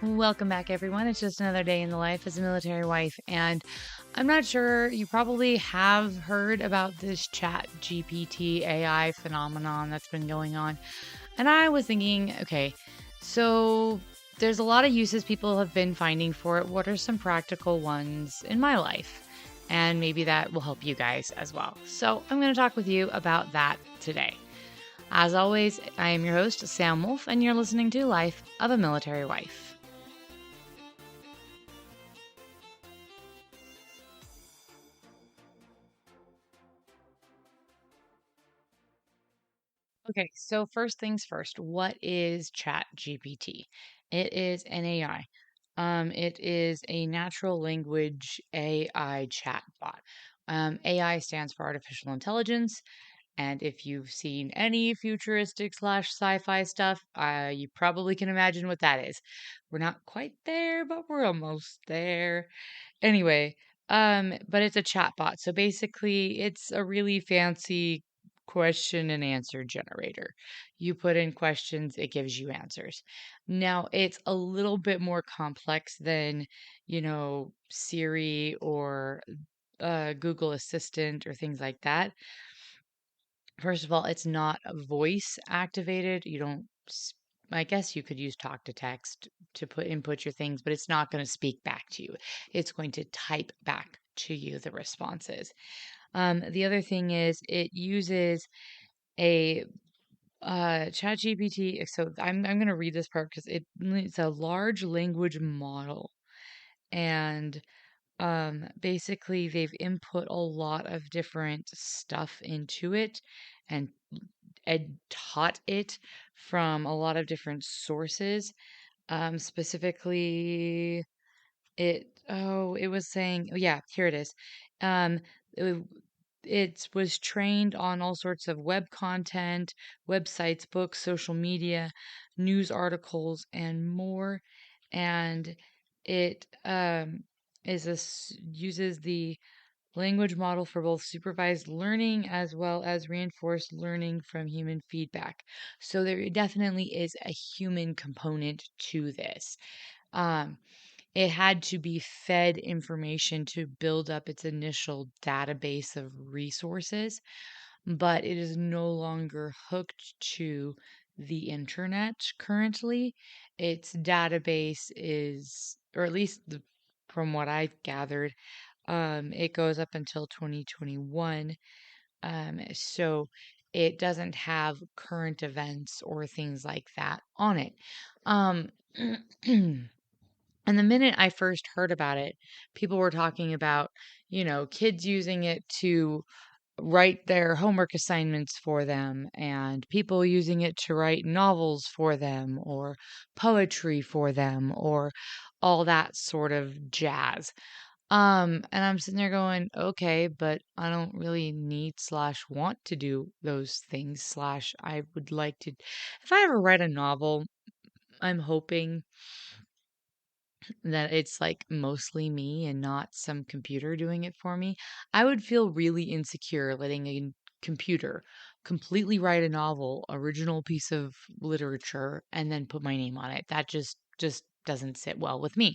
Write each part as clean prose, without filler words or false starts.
Welcome back, everyone. It's just another day in the life as a military wife. And I'm not sure, you probably have heard about this ChatGPT AI phenomenon that's been going on. And I was thinking, okay, so there's a lot of uses people have been finding for it. What are some practical ones in my life? And maybe that will help you guys as well. So I'm going to talk with you about that today. As always, I am your host, Sam Wolf, and you're listening to Life of a Military Wife. Okay, so first things first, what is ChatGPT? It is an AI. It is a natural language AI chatbot. AI stands for artificial intelligence, and if you've seen any futuristic slash sci-fi stuff, you probably can imagine what that is. We're not quite there, but we're almost there. Anyway, but it's a chatbot. So basically, it's a really fancy question and answer generator. You put in questions, it gives you answers. Now, it's a little bit more complex than, Siri or Google Assistant or things like that. First of all, it's not a voice activated. You don't, I guess you could use talk to text to input your things, but it's not going to speak back to you. It's going to type back to you the responses. The other thing is it uses a ChatGPT. So I'm going to read this part because it's a large language model, and basically they've input a lot of different stuff into it and taught it from a lot of different sources. Specifically, it was saying, oh, yeah, here it is. Um, it, it was trained on all sorts of web content, websites, books, social media, news articles, and more. And it uses the language model for both supervised learning as well as reinforced learning from human feedback. So there definitely is a human component to this. Um, it had to be fed information to build up its initial database of resources, but it is no longer hooked to the internet currently. Its database is, or at least from what I've gathered, it goes up until 2021. So it doesn't have current events or things like that on it. Um, And the minute I first heard about it, people were talking about, kids using it to write their homework assignments for them, and people using it to write novels for them, or poetry for them, or all that sort of jazz. And I'm sitting there going, okay, but I don't really need slash want to do those things slash I would like to. If I ever write a novel, I'm hoping that it's like mostly me and not some computer doing it for me. I would feel really insecure letting a computer completely write a novel, original piece of literature, and then put my name on it. That just doesn't sit well with me.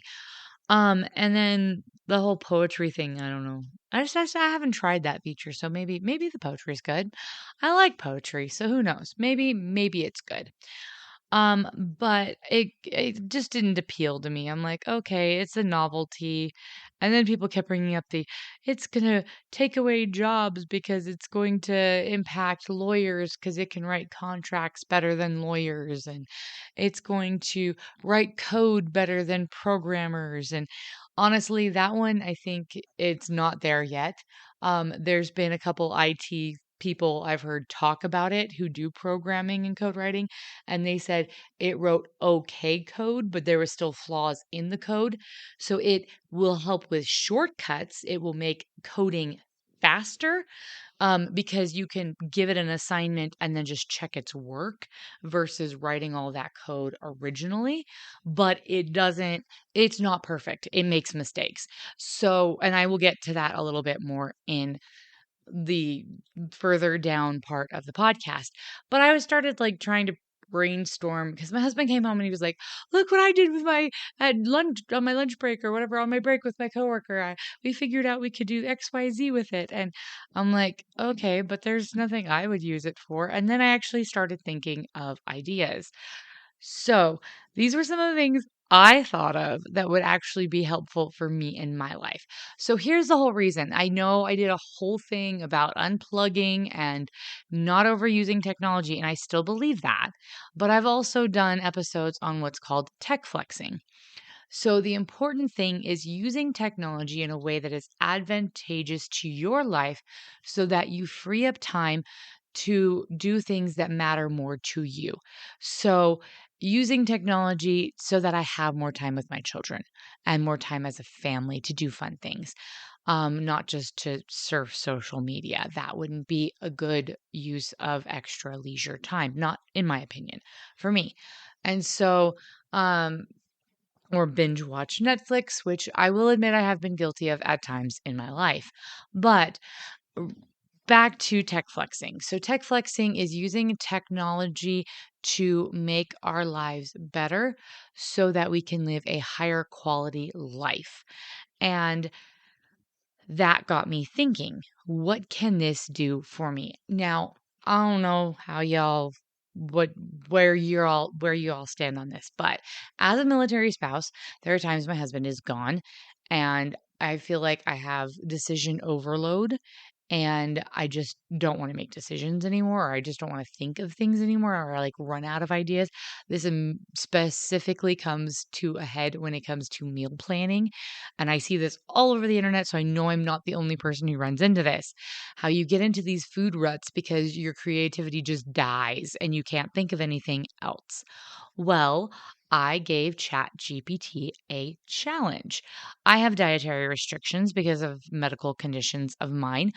And then the whole poetry thing, I don't know. I haven't tried that feature, so maybe the poetry's good. I like poetry, so who knows? Maybe it's good. But it just didn't appeal to me. I'm like, okay, it's a novelty. And then people kept bringing up it's gonna take away jobs because it's going to impact lawyers because it can write contracts better than lawyers, and it's going to write code better than programmers. And honestly, that one, I think it's not there yet. There's been a couple IT people I've heard talk about it who do programming and code writing, and they said it wrote okay code, but there were still flaws in the code. So it will help with shortcuts. It will make coding faster, because you can give it an assignment and then just check its work versus writing all that code originally. But it's not perfect. It makes mistakes. So, and I will get to that a little bit more in the further down part of the podcast. But I was started like trying to brainstorm because my husband came home and he was like, "Look what I did with my at lunch on my lunch break or whatever on my break with my coworker. We figured out we could do XYZ with it." And I'm like, "Okay, but there's nothing I would use it for." And then I actually started thinking of ideas. So, these were some of the things I thought of that would actually be helpful for me in my life. So, here's the whole reason. I know I did a whole thing about unplugging and not overusing technology, and I still believe that. But I've also done episodes on what's called tech flexing. So, the important thing is using technology in a way that is advantageous to your life so that you free up time to do things that matter more to you. So, using technology so that I have more time with my children and more time as a family to do fun things, not just to surf social media. That wouldn't be a good use of extra leisure time, not in my opinion, for me. And so, um, or binge watch Netflix, which I will admit I have been guilty of at times in my life. But r- back to tech flexing. So, tech flexing is using technology to make our lives better so that we can live a higher quality life. And that got me thinking, what can this do for me? Now, I don't know how y'all what where you all stand on this, but as a military spouse, there are times my husband is gone and I feel like I have decision overload and I just don't want to make decisions anymore, or I just don't want to think of things anymore, or I like run out of ideas. This specifically comes to a head when it comes to meal planning. And I see this all over the internet, so I know I'm not the only person who runs into this. How you get into these food ruts because your creativity just dies and you can't think of anything else. Well, I gave ChatGPT a challenge. I have dietary restrictions because of medical conditions of mine,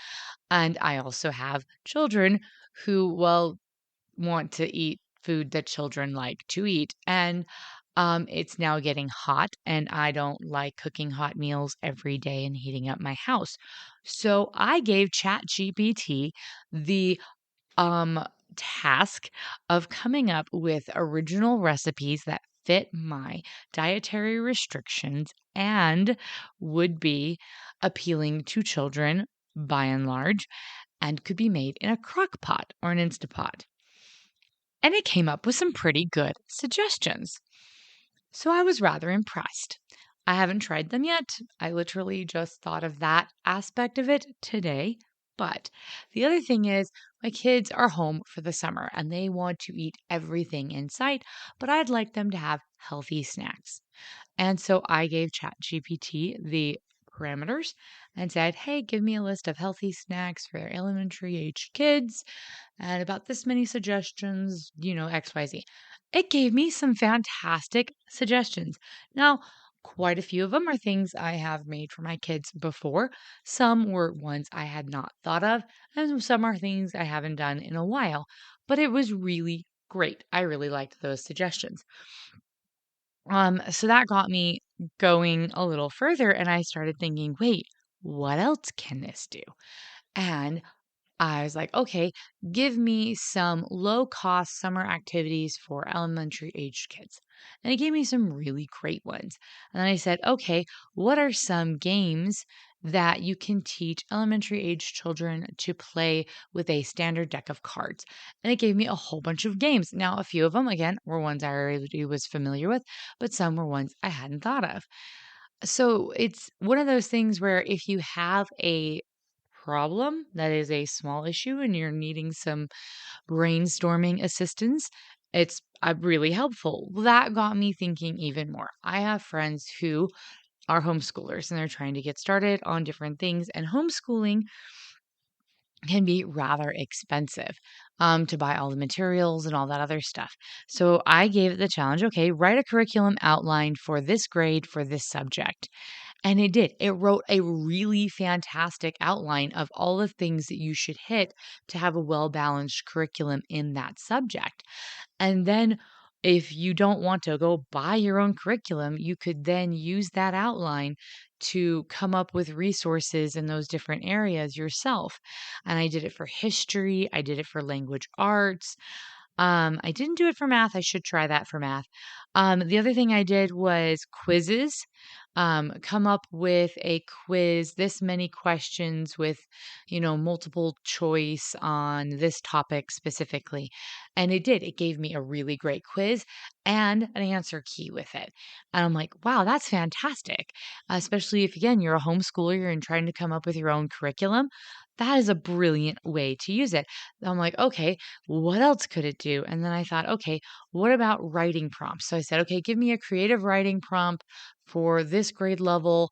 and I also have children who, well, want to eat food that children like to eat. And it's now getting hot, and I don't like cooking hot meals every day and heating up my house. So I gave ChatGPT the um, task of coming up with original recipes that fit my dietary restrictions and would be appealing to children by and large and could be made in a crock pot or an Instapot. And it came up with some pretty good suggestions. So I was rather impressed. I haven't tried them yet. I literally just thought of that aspect of it today. But the other thing is, my kids are home for the summer and they want to eat everything in sight, but I'd like them to have healthy snacks. And so I gave ChatGPT the parameters and said, hey, give me a list of healthy snacks for their elementary aged kids and about this many suggestions, XYZ. It gave me some fantastic suggestions. Now, quite a few of them are things I have made for my kids before. Some were ones I had not thought of, and some are things I haven't done in a while. But it was really great. I really liked those suggestions. So that got me going a little further, and I started thinking, wait, what else can this do? And I was like, okay, give me some low cost summer activities for elementary aged kids. And it gave me some really great ones. And then I said, okay, what are some games that you can teach elementary aged children to play with a standard deck of cards? And it gave me a whole bunch of games. Now, a few of them, again, were ones I already was familiar with, but some were ones I hadn't thought of. So it's one of those things where if you have a problem that is a small issue and you're needing some brainstorming assistance, it's really helpful. Well, that got me thinking even more. I have friends who are homeschoolers and they're trying to get started on different things, and homeschooling can be rather expensive to buy all the materials and all that other stuff. So I gave it the challenge, okay, write a curriculum outline for this grade for this subject. And it did. It wrote a really fantastic outline of all the things that you should hit to have a well balanced curriculum in that subject. And then if you don't want to go buy your own curriculum, you could then use that outline to come up with resources in those different areas yourself. And I did it for history, I did it for language arts. I didn't do it for math. I should try that for math. The other thing I did was quizzes. Come up with a quiz, this many questions with, multiple choice on this topic specifically. And it did. It gave me a really great quiz and an answer key with it. And I'm like, wow, that's fantastic. Especially if, again, you're a homeschooler and trying to come up with your own curriculum. That is a brilliant way to use it. I'm like, okay, what else could it do? And then I thought, okay, what about writing prompts? So I said, okay, give me a creative writing prompt for this grade level.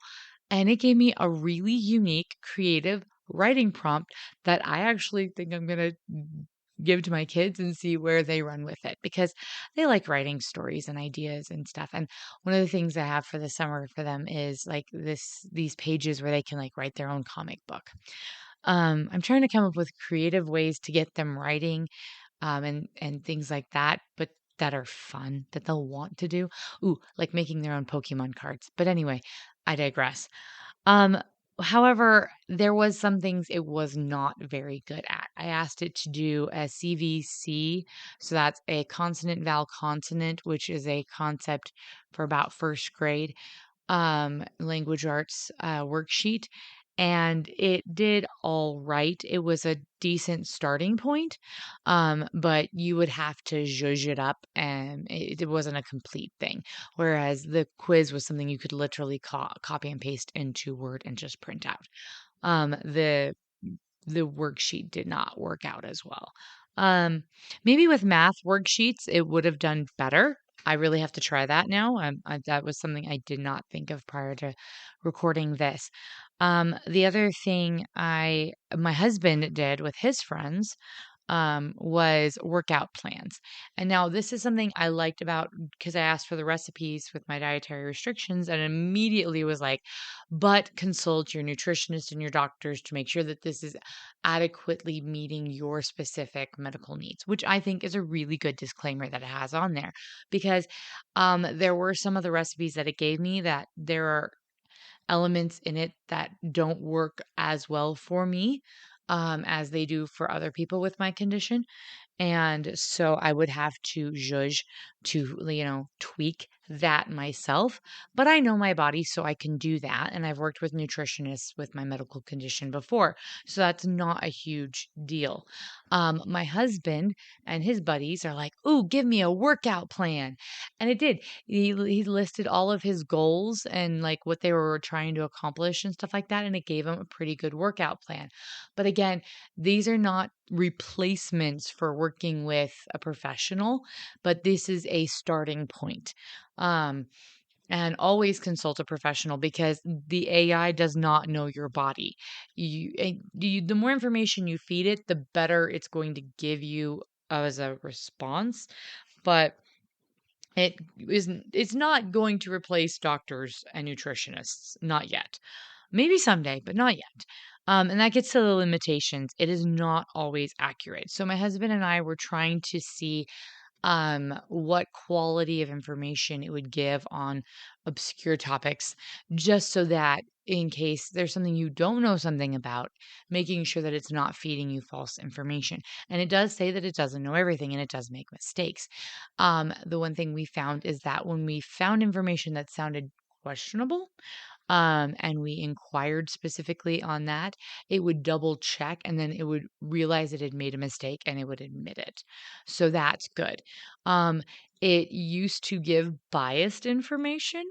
And it gave me a really unique creative writing prompt that I actually think I'm going to give to my kids and see where they run with it because they like writing stories and ideas and stuff. And one of the things I have for the summer for them is like these pages where they can like write their own comic book. I'm trying to come up with creative ways to get them writing, and things like that, but that are fun that they'll want to do. Ooh, like making their own Pokemon cards. But anyway, I digress. Um, However, there was some things it was not very good at. I asked it to do a CVC, so that's a consonant vowel consonant, which is a concept for about first grade language arts worksheet, and it did all right. It was a decent starting point, but you would have to zhuzh it up, and it wasn't a complete thing. Whereas the quiz was something you could literally copy and paste into Word and just print out. The worksheet did not work out as well. Um, Maybe with math worksheets, it would have done better. I really have to try that now. That was something I did not think of prior to recording this. The other thing my husband did with his friends was workout plans. And now this is something I liked about because I asked for the recipes with my dietary restrictions and immediately was like, but consult your nutritionist and your doctors to make sure that this is adequately meeting your specific medical needs, which I think is a really good disclaimer that it has on there because there were some of the recipes that it gave me that there are elements in it that don't work as well for me as they do for other people with my condition. And so I would have to judge to, tweak that myself. But I know my body, so I can do that. And I've worked with nutritionists with my medical condition before. So that's not a huge deal. My husband and his buddies are like, ooh, give me a workout plan. And it did. He listed all of his goals and like what they were trying to accomplish and stuff like that. And it gave him a pretty good workout plan. But again, these are not replacements for working with a professional, but this is a starting point. Um, and always consult a professional because the AI does not know your body. The more information you feed it, the better it's going to give you as a response. But it's not going to replace doctors and nutritionists, not yet. Maybe someday, but not yet. And that gets to the limitations. It is not always accurate. So my husband and I were trying to see what quality of information it would give on obscure topics, just so that in case there's something you don't know something about, making sure that it's not feeding you false information. And it does say that it doesn't know everything and it does make mistakes. The one thing we found is that when we found information that sounded questionable, and we inquired specifically on that, it would double check and then it would realize it had made a mistake and it would admit it. So that's good. Um, it used to give biased information.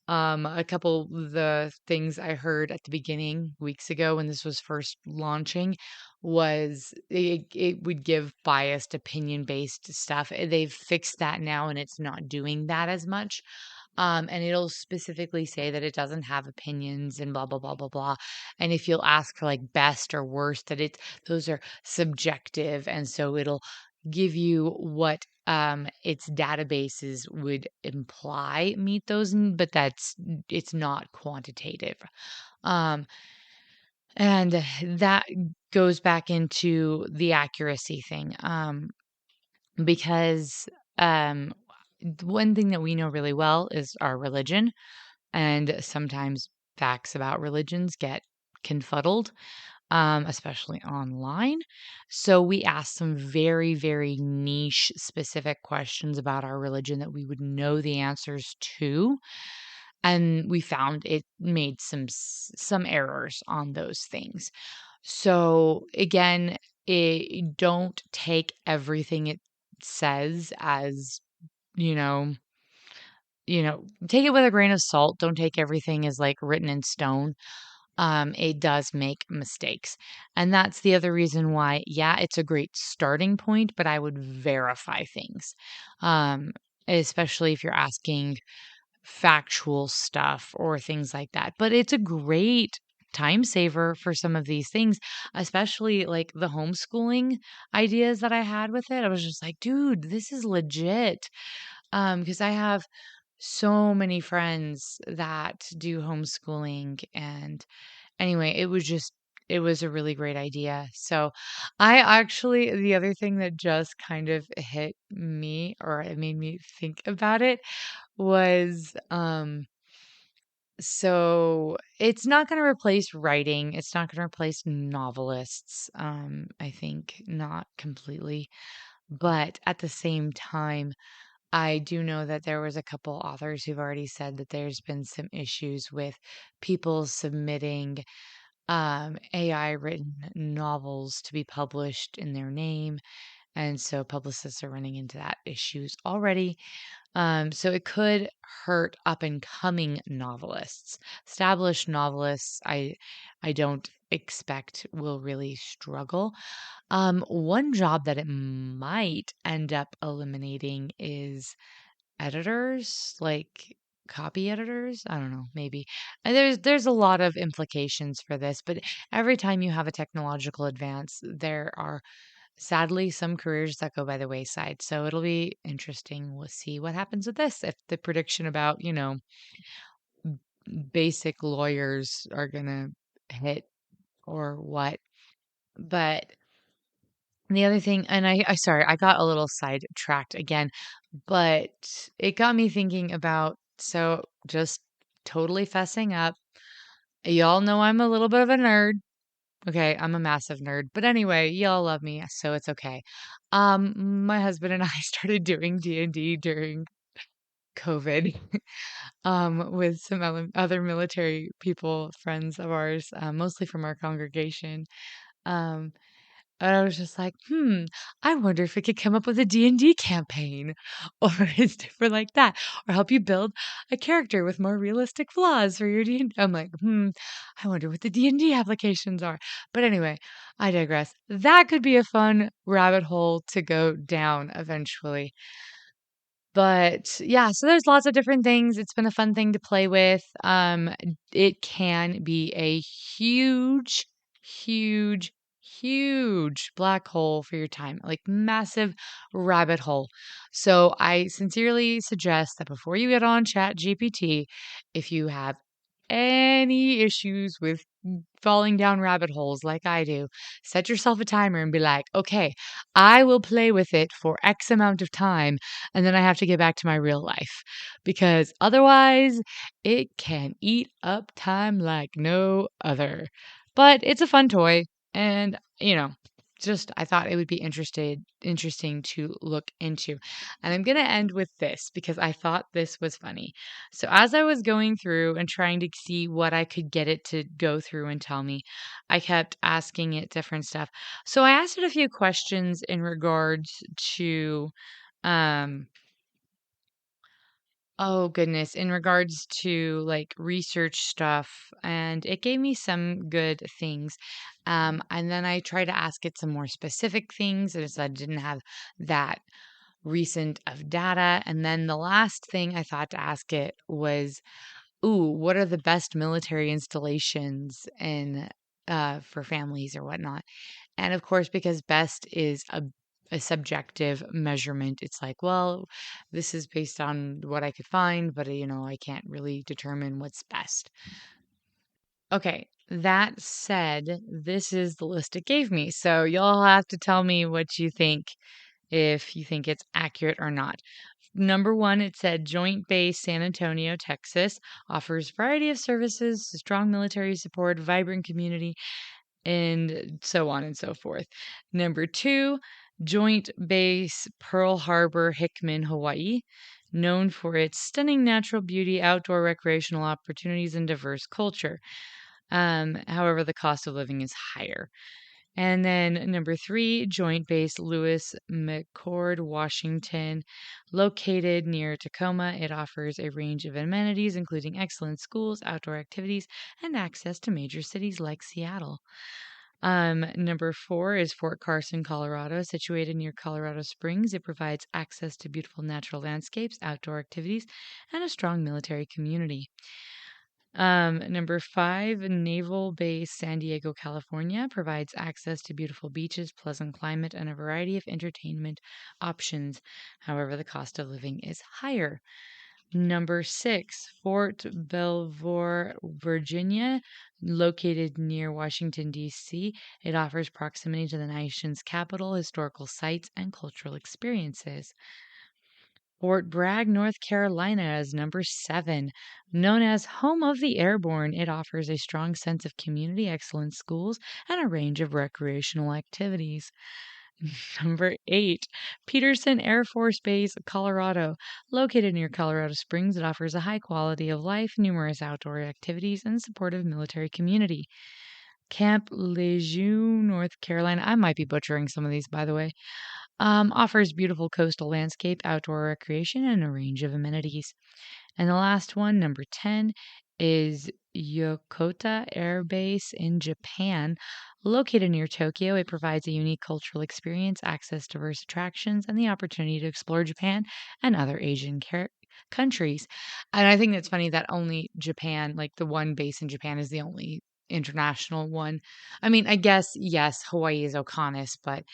A couple of the things I heard at the beginning weeks ago when this was first launching was it would give biased opinion based stuff. They've fixed that now and it's not doing that as much. And it'll specifically say that it doesn't have opinions and blah blah blah blah blah. And if you'll ask for like best or worst, that those are subjective, and so it'll give you what its databases would imply meet those, but it's not quantitative. Um, and that goes back into the accuracy thing. Because um, one thing that we know really well is our religion and sometimes facts about religions get confuddled, especially online. So we asked some very, very niche specific questions about our religion that we would know the answers to. And we found it made some errors on those things. So again, don't take everything it says as, you know, take it with a grain of salt. Don't take everything as like written in stone. It does make mistakes. And that's the other reason why, yeah, it's a great starting point, but I would verify things. Um, Especially if you're asking factual stuff or things like that. But it's a great time saver for some of these things, especially like the homeschooling ideas that I had with it. I was just like, dude, this is legit. Because I have so many friends that do homeschooling. And anyway, it was a really great idea. So I actually, the other thing that just kind of hit me or it made me think about it was so it's not going to replace writing. It's not going to replace novelists. I think not completely, but at the same time, I do know that there was a couple authors who've already said that there's been some issues with people submitting AI written novels to be published in their name. And so publicists are running into that issues already. So it could hurt up and coming novelists. Established novelists, I don't expect will really struggle. One job that it might end up eliminating is editors, like copy editors. I don't know, maybe. And there's a lot of implications for this, but every time you have a technological advance, there are sadly some careers that go by the wayside. So it'll be interesting. We'll see what happens with this. If the prediction about, basic lawyers are gonna hit or what. But the other thing, and I sorry, I got a little sidetracked again, but it got me thinking about so just totally fessing up. Y'all know I'm a little bit of a nerd. Okay, I'm a massive nerd. But anyway, y'all love me, so it's okay. My husband and I started doing D&D during COVID, with some other military people, friends of ours, mostly from our congregation. Um, and I was just like, I wonder if we could come up with a D&D campaign or it's different like that, or help you build a character with more realistic flaws for your D&D. I'm like, I wonder what the D&D applications are. But anyway, I digress. That could be a fun rabbit hole to go down eventually. But yeah, so there's lots of different things. It's been a fun thing to play with. It can be a huge, huge, huge black hole for your time, like massive rabbit hole. So I sincerely suggest that before you get on ChatGPT, if you have any issues with falling down rabbit holes like I do, set yourself a timer and be like, okay, I will play with it for X amount of time, and then I have to get back to my real life because otherwise it can eat up time like no other. But it's a fun toy, and just I thought it would be interesting to look into. And I'm going to end with this because I thought this was funny. So as I was going through and trying to see what I could get it to go through and tell me, I kept asking it different stuff. So I asked it a few questions in regards to um oh goodness, in regards to like research stuff, and it gave me some good things. And then I tried to ask it some more specific things, and it said I didn't have that recent of data. And then the last thing I thought to ask it was, ooh, what are the best military installations in for families or whatnot? And of course, because best is a subjective measurement, it's like, well, this is based on what I could find, but I can't really determine what's best. Okay, that said, this is the list it gave me. So you'll have to tell me what you think, if you think it's accurate or not. Number one, it said Joint Base San Antonio, Texas offers variety of services, strong military support, vibrant community, and so on and so forth. Number two, Joint Base Pearl Harbor, Hickman, Hawaii, known for its stunning natural beauty, outdoor recreational opportunities, and diverse culture. However, the cost of living is higher. And then number three, Joint Base Lewis McChord, Washington, located near Tacoma. It offers a range of amenities, including excellent schools, outdoor activities, and access to major cities like Seattle. Number four is Fort Carson, Colorado, situated near Colorado Springs. It provides access to beautiful natural landscapes, outdoor activities, and a strong military community. Number five, Naval Base San Diego, California provides access to beautiful beaches, pleasant climate, and a variety of entertainment options. However, the cost of living is higher. Number six, Fort Belvoir, Virginia, located near Washington, D.C. It offers proximity to the nation's capital, historical sites, and cultural experiences. Fort Bragg, North Carolina is number seven. Known as home of the airborne, it offers a strong sense of community, excellent schools, and a range of recreational activities. Number eight, Peterson Air Force Base, Colorado. Located near Colorado Springs, it offers a high quality of life, numerous outdoor activities, and supportive military community. Camp Lejeune, North Carolina. I might be butchering some of these, by the way. Offers beautiful coastal landscape, outdoor recreation, and a range of amenities. And the last one, number 10, is Yokota Air Base in Japan. Located near Tokyo, it provides a unique cultural experience, access to diverse attractions, and the opportunity to explore Japan and other Asian countries. And I think it's funny that only Japan, like the one base in Japan, is the only international one. I mean, I guess, yes, Hawaii is Oconus, but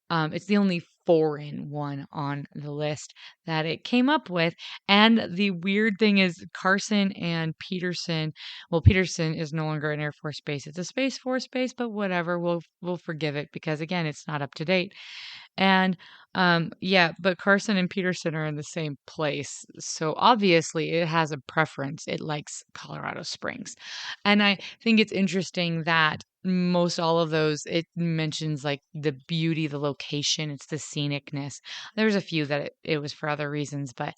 it's the only foreign one on the list that it came up with. And the weird thing is Carson and Peterson. Well, Peterson is no longer an Air Force base. It's a Space Force base, but whatever. We'll forgive it because again, it's not up to date. And yeah, but Carson and Peterson are in the same place. So obviously it has a preference. It likes Colorado Springs. And I think it's interesting that most all of those, it mentions like the beauty, the location, it's the scenicness. There's a few that it was for other reasons, but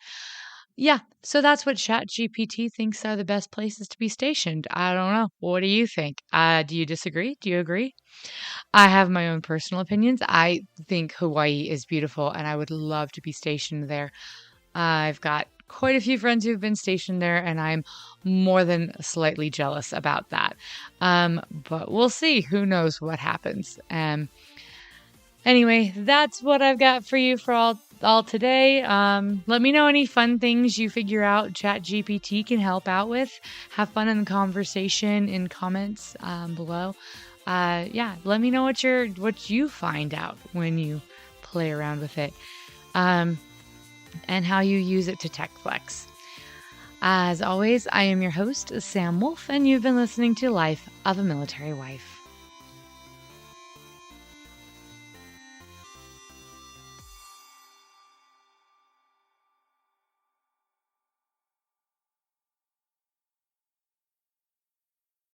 yeah, so that's what ChatGPT thinks are the best places to be stationed. I don't know. What do you think? Do you disagree? Do you agree? I have my own personal opinions. I think Hawaii is beautiful and I would love to be stationed there. I've got quite a few friends who've been stationed there, and I'm more than slightly jealous about that. But we'll see. Who knows what happens? Anyway, that's what I've got for you for all today. Let me know any fun things you figure out ChatGPT can help out with. Have fun in the conversation in comments below. Yeah, let me know what you find out when you play around with it. And how you use it to tech flex. As always, I am your host, Sam Wolf, and you've been listening to Life of a Military Wife.